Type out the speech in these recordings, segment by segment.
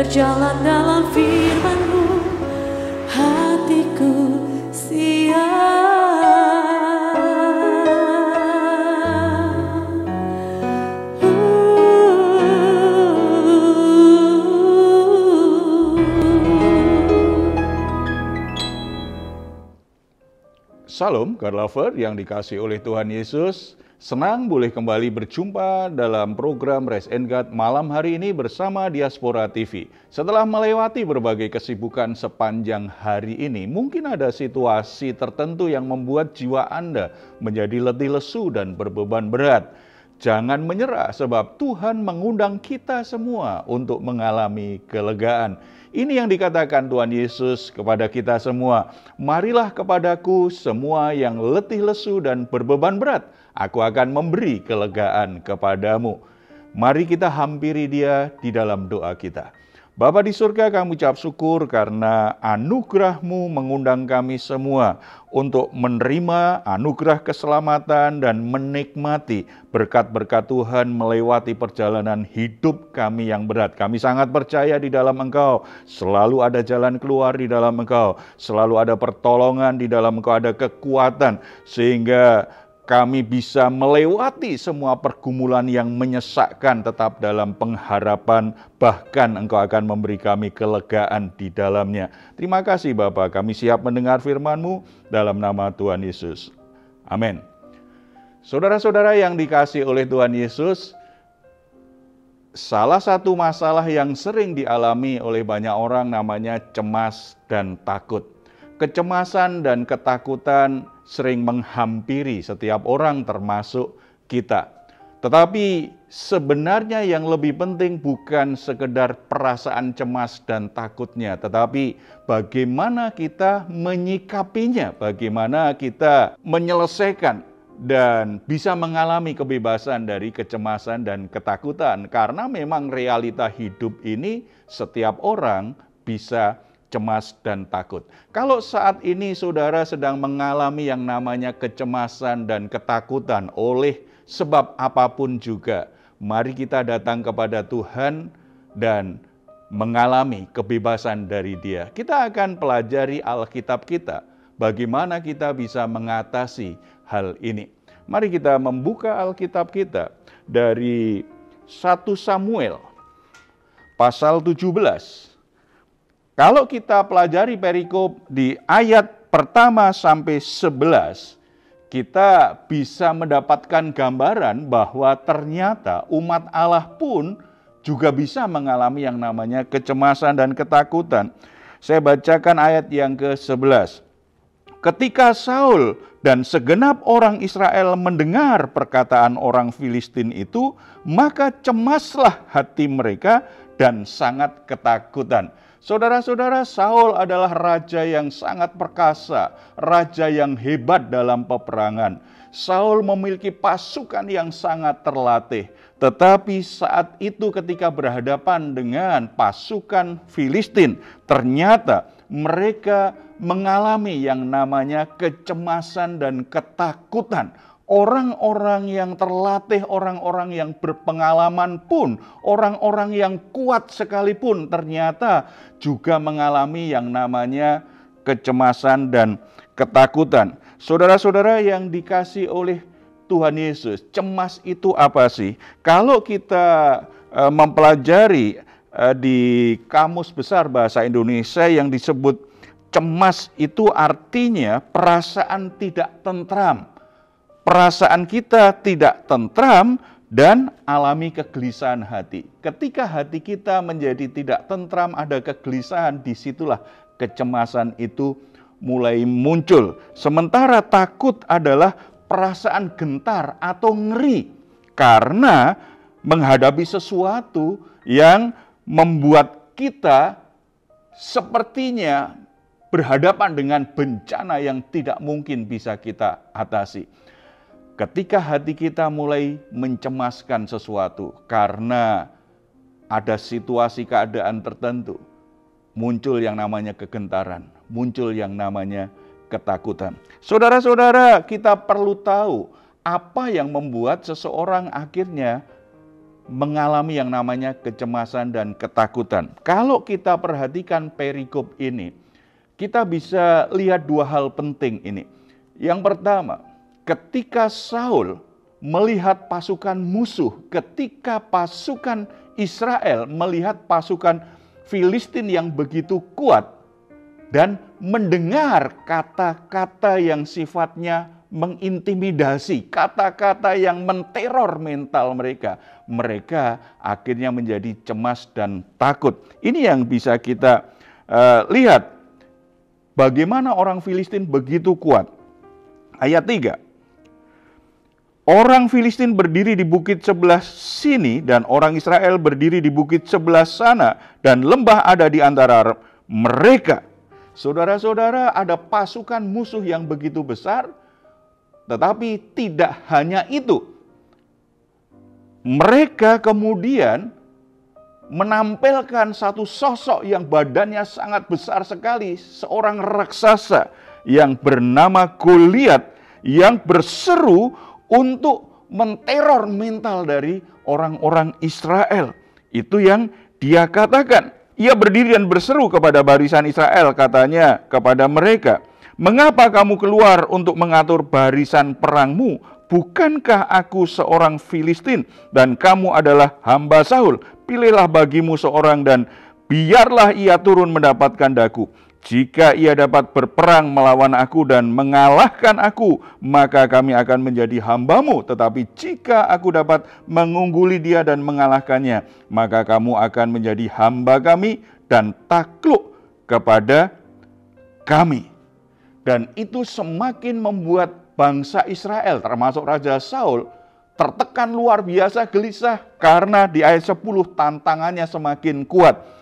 berjalan dalam firman-Mu, hatiku siap. Salam, God Lover yang dikasihi oleh Tuhan Yesus. Senang boleh kembali berjumpa dalam program Rest and God malam hari ini bersama Diaspora TV. Setelah melewati berbagai kesibukan sepanjang hari ini, mungkin ada situasi tertentu yang membuat jiwa Anda menjadi letih lesu dan berbeban berat. Jangan menyerah sebab Tuhan mengundang kita semua untuk mengalami kelegaan. Ini yang dikatakan Tuhan Yesus kepada kita semua. Marilah kepadaku semua yang letih lesu dan berbeban berat. Aku akan memberi kelegaan kepadamu. Mari kita hampiri Dia di dalam doa kita. Bapa di surga, kami ucap syukur karena anugerah-Mu mengundang kami semua untuk menerima anugerah keselamatan dan menikmati berkat-berkat Tuhan melewati perjalanan hidup kami yang berat. Kami sangat percaya di dalam Engkau, selalu ada jalan keluar di dalam Engkau, selalu ada pertolongan di dalam Engkau, ada kekuatan sehingga kami bisa melewati semua pergumulan yang menyesakkan tetap dalam pengharapan, bahkan Engkau akan memberi kami kelegaan di dalamnya. Terima kasih Bapa, kami siap mendengar firman-Mu dalam nama Tuhan Yesus. Amin. Saudara-saudara yang dikasihi oleh Tuhan Yesus, salah satu masalah yang sering dialami oleh banyak orang namanya cemas dan takut. Kecemasan dan ketakutan sering menghampiri setiap orang termasuk kita. Tetapi sebenarnya yang lebih penting bukan sekedar perasaan cemas dan takutnya, tetapi bagaimana kita menyikapinya, bagaimana kita menyelesaikan dan bisa mengalami kebebasan dari kecemasan dan ketakutan. Karena memang realita hidup ini setiap orang bisa cemas dan takut. Kalau saat ini saudara sedang mengalami yang namanya kecemasan dan ketakutan oleh sebab apapun juga, mari kita datang kepada Tuhan dan mengalami kebebasan dari Dia. Kita akan pelajari Alkitab kita, bagaimana kita bisa mengatasi hal ini. Mari kita membuka Alkitab kita dari 1 Samuel pasal 17. Kalau kita pelajari perikop di ayat pertama sampai 11, kita bisa mendapatkan gambaran bahwa ternyata umat Allah pun juga bisa mengalami yang namanya kecemasan dan ketakutan. Saya bacakan ayat yang ke-11. Ketika Saul dan segenap orang Israel mendengar perkataan orang Filistin itu, maka cemaslah hati mereka dan sangat ketakutan. Saudara-saudara, Saul adalah raja yang sangat perkasa, raja yang hebat dalam peperangan. Saul memiliki pasukan yang sangat terlatih. Tetapi saat itu ketika berhadapan dengan pasukan Filistin, ternyata mereka mengalami yang namanya kecemasan dan ketakutan. Orang-orang yang terlatih, orang-orang yang berpengalaman pun, orang-orang yang kuat sekalipun ternyata juga mengalami yang namanya kecemasan dan ketakutan. Saudara-saudara yang dikasihi oleh Tuhan Yesus, cemas itu apa sih? Kalau kita mempelajari di Kamus Besar Bahasa Indonesia yang disebut cemas itu artinya perasaan tidak tentram. Perasaan kita tidak tentram dan alami kegelisahan hati. Ketika hati kita menjadi tidak tentram, ada kegelisahan, disitulah kecemasan itu mulai muncul. Sementara takut adalah perasaan gentar atau ngeri karena menghadapi sesuatu yang membuat kita sepertinya berhadapan dengan bencana yang tidak mungkin bisa kita atasi. Ketika hati kita mulai mencemaskan sesuatu karena ada situasi keadaan tertentu, muncul yang namanya kegentaran, muncul yang namanya ketakutan. Saudara-saudara, kita perlu tahu apa yang membuat seseorang akhirnya mengalami yang namanya kecemasan dan ketakutan. Kalau kita perhatikan perikop ini, kita bisa lihat dua hal penting ini. Yang pertama, ketika Saul melihat pasukan musuh, ketika pasukan Israel melihat pasukan Filistin yang begitu kuat dan mendengar kata-kata yang sifatnya mengintimidasi, kata-kata yang menteror mental mereka, mereka akhirnya menjadi cemas dan takut. Ini yang bisa kita lihat bagaimana orang Filistin begitu kuat. Ayat 3. Orang Filistin berdiri di bukit sebelah sini dan orang Israel berdiri di bukit sebelah sana dan lembah ada di antara mereka. Saudara-saudara, ada pasukan musuh yang begitu besar, tetapi tidak hanya itu. Mereka kemudian menampilkan satu sosok yang badannya sangat besar sekali, seorang raksasa yang bernama Goliat yang berseru untuk menteror mental dari orang-orang Israel. Itu yang dia katakan. Ia berdiri dan berseru kepada barisan Israel, katanya kepada mereka, "Mengapa kamu keluar untuk mengatur barisan perangmu? Bukankah aku seorang Filistin dan kamu adalah hamba Saul? Pilihlah bagimu seorang dan biarlah ia turun mendapatkan daku. Jika ia dapat berperang melawan aku dan mengalahkan aku, maka kami akan menjadi hambamu. Tetapi jika aku dapat mengungguli dia dan mengalahkannya, maka kamu akan menjadi hamba kami dan takluk kepada kami." Dan itu semakin membuat bangsa Israel, termasuk Raja Saul, tertekan luar biasa gelisah karena di ayat 10 tantangannya semakin kuat.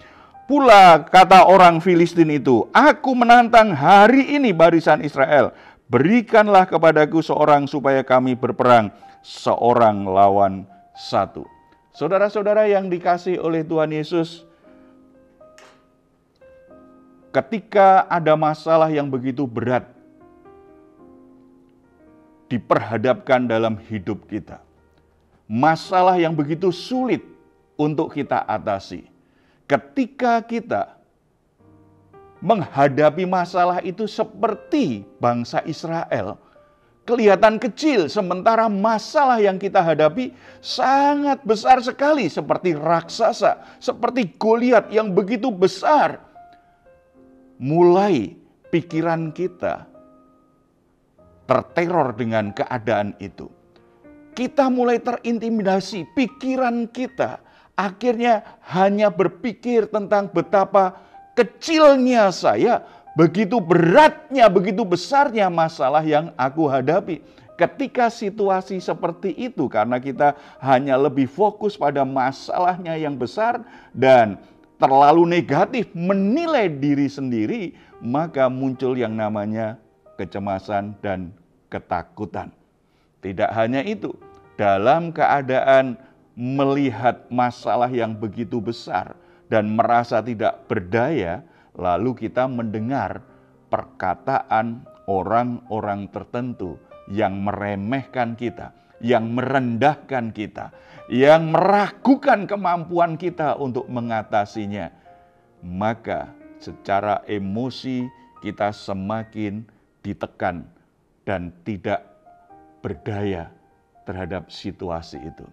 Pula kata orang Filistin itu, "Aku menantang hari ini barisan Israel. Berikanlah kepadaku seorang supaya kami berperang seorang lawan satu." Saudara-saudara yang dikasihi oleh Tuhan Yesus, ketika ada masalah yang begitu berat diperhadapkan dalam hidup kita, masalah yang begitu sulit untuk kita atasi, ketika kita menghadapi masalah itu seperti bangsa Israel, kelihatan kecil, sementara masalah yang kita hadapi sangat besar sekali, seperti raksasa, seperti Goliat yang begitu besar. Mulai pikiran kita terteror dengan keadaan itu. Kita mulai terintimidasi, pikiran kita akhirnya hanya berpikir tentang betapa kecilnya saya, begitu beratnya, begitu besarnya masalah yang aku hadapi. Ketika situasi seperti itu, karena kita hanya lebih fokus pada masalahnya yang besar dan terlalu negatif menilai diri sendiri, maka muncul yang namanya kecemasan dan ketakutan. Tidak hanya itu, dalam keadaan melihat masalah yang begitu besar dan merasa tidak berdaya, lalu kita mendengar perkataan orang-orang tertentu yang meremehkan kita, yang merendahkan kita, yang meragukan kemampuan kita untuk mengatasinya. Maka secara emosi kita semakin ditekan dan tidak berdaya terhadap situasi itu.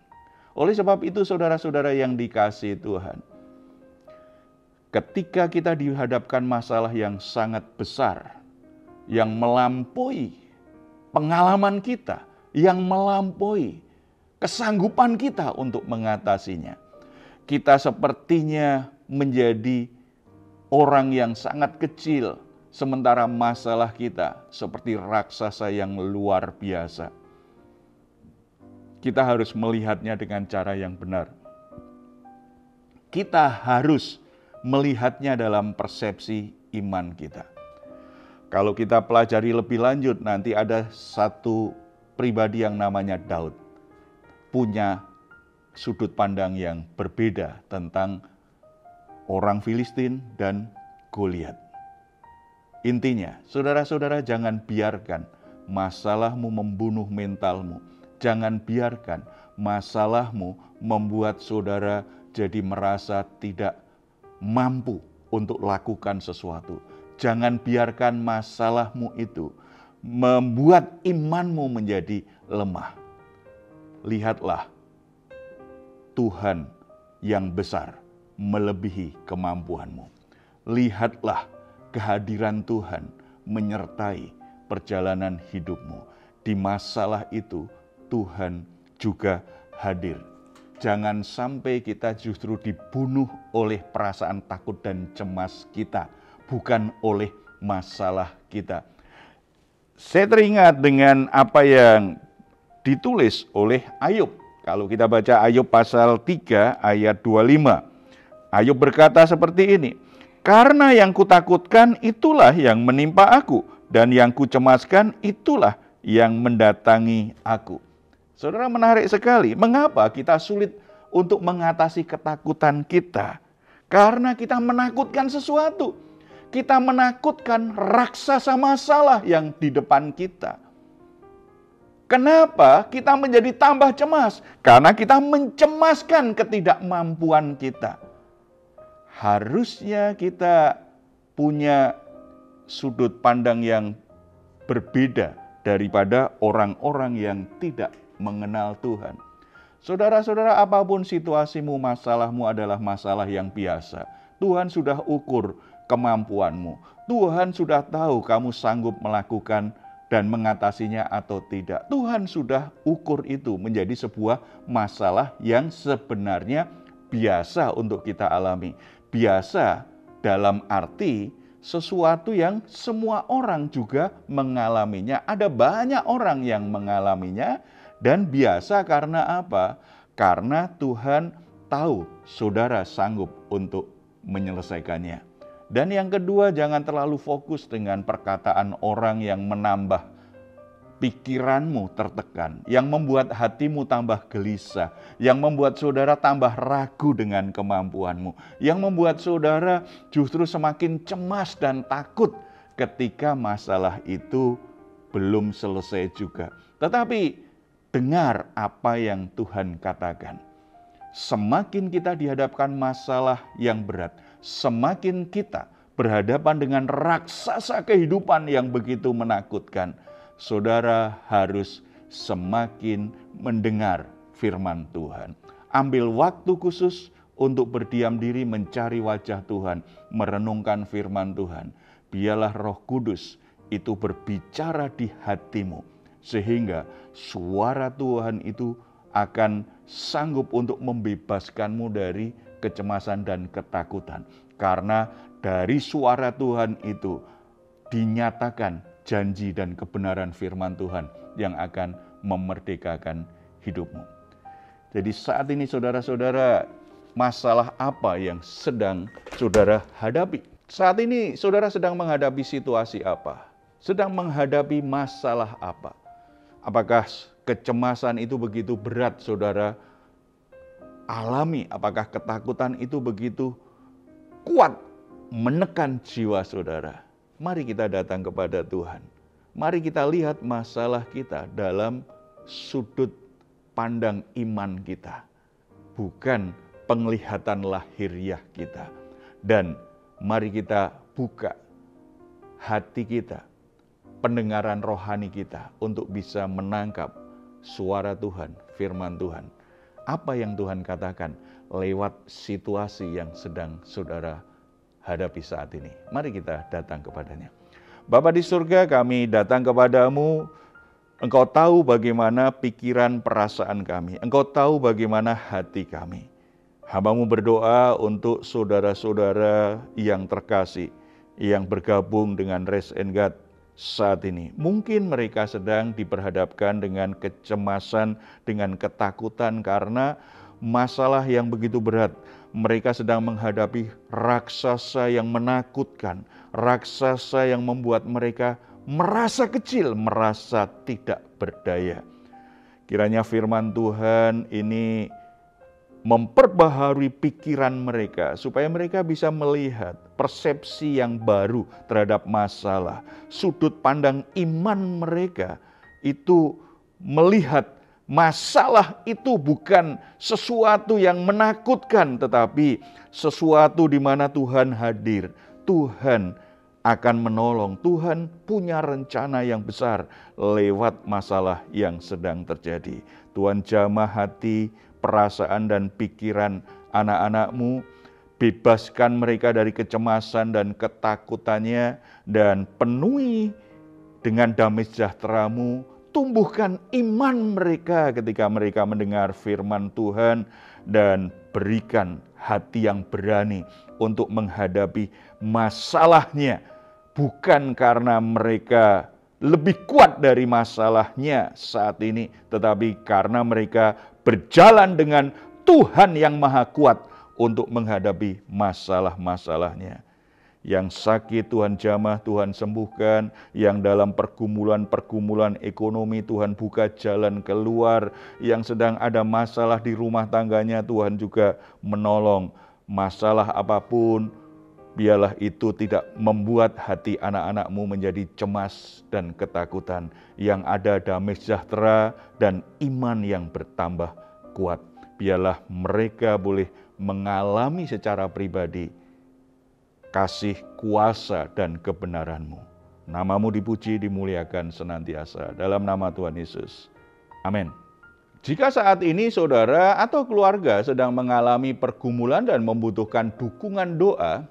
Oleh sebab itu, saudara-saudara yang dikasihi Tuhan, ketika kita dihadapkan masalah yang sangat besar, yang melampaui pengalaman kita, yang melampaui kesanggupan kita untuk mengatasinya, kita sepertinya menjadi orang yang sangat kecil, sementara masalah kita seperti raksasa yang luar biasa. Kita harus melihatnya dengan cara yang benar. Kita harus melihatnya dalam persepsi iman kita. Kalau kita pelajari lebih lanjut, nanti ada satu pribadi yang namanya Daud. Punya sudut pandang yang berbeda tentang orang Filistin dan Goliat. Intinya, saudara-saudara, jangan biarkan masalahmu membunuh mentalmu. Jangan biarkan masalahmu membuat saudara jadi merasa tidak mampu untuk lakukan sesuatu. Jangan biarkan masalahmu itu membuat imanmu menjadi lemah. Lihatlah, Tuhan yang besar melebihi kemampuanmu. Lihatlah kehadiran Tuhan menyertai perjalanan hidupmu. Di masalah itu Tuhan juga hadir. Jangan sampai kita justru dibunuh oleh perasaan takut dan cemas kita, bukan oleh masalah kita. Saya teringat dengan apa yang ditulis oleh Ayub. Kalau kita baca Ayub pasal 3 ayat 25. Ayub berkata seperti ini, "Karena yang kutakutkan itulah yang menimpa aku, dan yang kucemaskan itulah yang mendatangi aku." Saudara, menarik sekali. Mengapa kita sulit untuk mengatasi ketakutan kita? Karena kita menakutkan sesuatu. Kita menakutkan raksasa masalah yang di depan kita. Kenapa kita menjadi tambah cemas? Karena kita mencemaskan ketidakmampuan kita. Harusnya kita punya sudut pandang yang berbeda daripada orang-orang yang tidak mengenal Tuhan. Saudara-saudara, apapun situasimu, masalahmu adalah masalah yang biasa. Tuhan sudah ukur kemampuanmu. Tuhan sudah tahu kamu sanggup melakukan dan mengatasinya atau tidak. Tuhan sudah ukur itu menjadi sebuah masalah yang sebenarnya biasa untuk kita alami. Biasa dalam arti sesuatu yang semua orang juga mengalaminya. Ada banyak orang yang mengalaminya. Dan biasa karena apa? Karena Tuhan tahu saudara sanggup untuk menyelesaikannya. Dan yang kedua, jangan terlalu fokus dengan perkataan orang yang menambah pikiranmu tertekan, yang membuat hatimu tambah gelisah, yang membuat saudara tambah ragu dengan kemampuanmu, yang membuat saudara justru semakin cemas dan takut ketika masalah itu belum selesai juga. Tetapi dengar apa yang Tuhan katakan. Semakin kita dihadapkan masalah yang berat, semakin kita berhadapan dengan raksasa kehidupan yang begitu menakutkan, saudara harus semakin mendengar firman Tuhan. Ambil waktu khusus untuk berdiam diri mencari wajah Tuhan, merenungkan firman Tuhan. Biarlah Roh Kudus itu berbicara di hatimu, sehingga suara Tuhan itu akan sanggup untuk membebaskanmu dari kecemasan dan ketakutan. Karena dari suara Tuhan itu dinyatakan janji dan kebenaran firman Tuhan yang akan memerdekakan hidupmu. Jadi saat ini saudara-saudara, masalah apa yang sedang saudara hadapi? Saat ini saudara sedang menghadapi situasi apa? Sedang menghadapi masalah apa? Apakah kecemasan itu begitu berat saudara alami? Apakah ketakutan itu begitu kuat menekan jiwa saudara? Mari kita datang kepada Tuhan. Mari kita lihat masalah kita dalam sudut pandang iman kita, bukan penglihatan lahiriah kita. Dan mari kita buka hati kita, pendengaran rohani kita untuk bisa menangkap suara Tuhan, firman Tuhan. Apa yang Tuhan katakan lewat situasi yang sedang saudara hadapi saat ini. Mari kita datang kepadanya. Bapa di surga, kami datang kepadamu. Engkau tahu bagaimana pikiran perasaan kami. Engkau tahu bagaimana hati kami. Hamba-Mu berdoa untuk saudara-saudara yang terkasih, yang bergabung dengan Raise and Guide saat ini. Mungkin mereka sedang diperhadapkan dengan kecemasan, dengan ketakutan karena masalah yang begitu berat. Mereka sedang menghadapi raksasa yang menakutkan, raksasa yang membuat mereka merasa kecil, merasa tidak berdaya. Kiranya firman Tuhan ini memperbaharui pikiran mereka supaya mereka bisa melihat persepsi yang baru terhadap masalah. Sudut pandang iman mereka itu melihat Masalah itu bukan sesuatu yang menakutkan, tetapi sesuatu di mana Tuhan hadir. Tuhan akan menolong. Tuhan punya rencana yang besar lewat masalah yang sedang terjadi. Tuhan jamah hati, perasaan dan pikiran anak-anak-Mu. Bebaskan mereka dari kecemasan dan ketakutannya, dan penuhi dengan damai sejahtera-Mu. Tumbuhkan iman mereka ketika mereka mendengar firman Tuhan, dan berikan hati yang berani untuk menghadapi masalahnya. Bukan karena mereka lebih kuat dari masalahnya saat ini, tetapi karena mereka berjalan dengan Tuhan yang Maha Kuat untuk menghadapi masalah-masalahnya. Yang sakit Tuhan jamah, Tuhan sembuhkan. Yang dalam pergumulan-pergumulan ekonomi, Tuhan buka jalan keluar. Yang sedang ada masalah di rumah tangganya, Tuhan juga menolong. Masalah apapun, biarlah itu tidak membuat hati anak-anak-Mu menjadi cemas dan ketakutan. Yang ada damai sejahtera dan iman yang bertambah kuat. Biarlah mereka boleh mengalami secara pribadi kasih, kuasa, dan kebenaran-Mu. Nama-Mu dipuji, dimuliakan senantiasa. Dalam nama Tuhan Yesus. Amin. Jika saat ini saudara atau keluarga sedang mengalami pergumulan dan membutuhkan dukungan doa,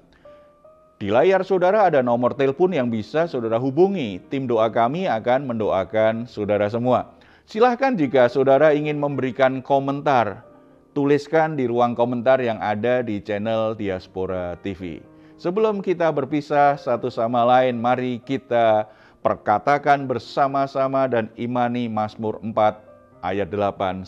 di layar saudara ada nomor telepon yang bisa saudara hubungi. Tim doa kami akan mendoakan saudara semua. Silahkan jika saudara ingin memberikan komentar, tuliskan di ruang komentar yang ada di channel Diaspora TV. Sebelum kita berpisah satu sama lain, mari kita perkatakan bersama-sama dan imani Mazmur 4 ayat 8-9.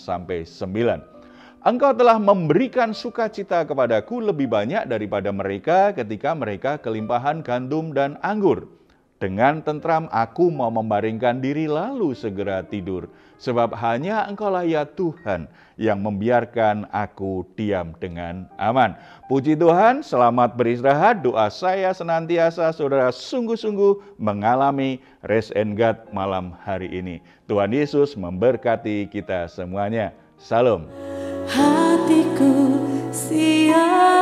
Engkau telah memberikan sukacita kepadaku lebih banyak daripada mereka ketika mereka kelimpahan gandum dan anggur. Dengan tentram aku mau membaringkan diri lalu segera tidur. Sebab hanya Engkaulah ya Tuhan yang membiarkan aku diam dengan aman. Puji Tuhan, selamat beristirahat. Doa saya senantiasa saudara sungguh-sungguh mengalami Rest and God malam hari ini. Tuhan Yesus memberkati kita semuanya. Salam. Hatiku siap